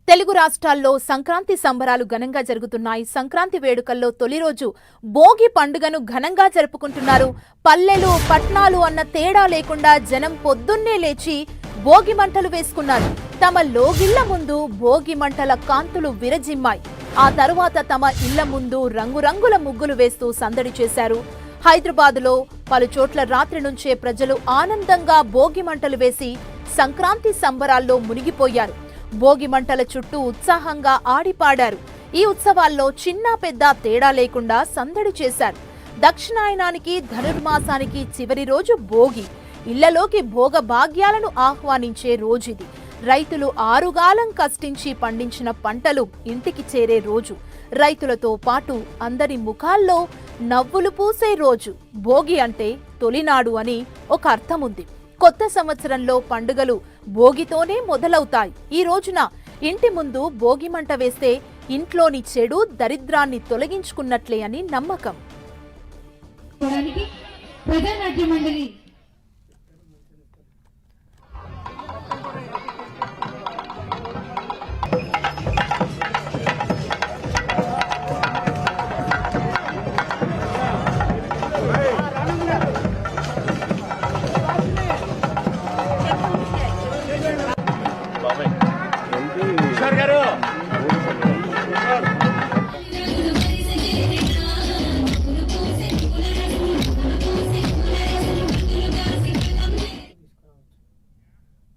తెలుగు రాష్ట్రాల్లో సంక్రాంతి సంబరాలు ఘనంగా జరుగుతున్నాయి. సంక్రాంతి వేడుకల్లో తొలి రోజు భోగి పండుగను ఘనంగా జరుపుకుంటున్నారు. పల్లెలు పట్నాలు అన్న తేడా లేకుండా జనం పొద్దున్నే లేచి భోగి మంటలు వేసుకున్నారు. తమ లోగిళ్ల ముందు భోగి మంటల కాంతులు విరజిమ్మాయి. ఆ తరువాత తమ ఇళ్ల ముందు రంగురంగుల ముగ్గులు వేస్తూ సందడి చేశారు. హైదరాబాద్లో పలు చోట్ల రాత్రి నుంచే ప్రజలు ఆనందంగా భోగి మంటలు వేసి సంక్రాంతి సంబరాల్లో మునిగిపోయారు. భోగి మంటల చుట్టూ ఉత్సాహంగా ఆడిపాడారు. ఈ ఉత్సవాల్లో చిన్న పెద్ద తేడా లేకుండా సందడి చేశారు. దక్షిణాయనానికి ధనుర్మాసానికి చివరి రోజు భోగి. ఇళ్లలోకి భోగ భాగ్యాలను ఆహ్వానించే రోజుది. రైతులు ఆరుగాలం కష్టించి పండించిన పంటలు ఇంటికి చేరే రోజు. రైతులతో పాటు అందరి ముఖాల్లో నవ్వులు పూసే రోజు. భోగి అంటే తొలినాడు అని ఒక అర్థం ఉంది. కొత్త సంవత్సరంలో పండుగలు భోగితోనే మొదలవుతాయి. ఈ రోజున ఇంటి ముందు భోగి మంట వేస్తే ఇంట్లోని చెడు దరిద్రాన్ని తొలగించుకున్నట్లే అని నమ్మకం. ప్రజానాట్య మండలి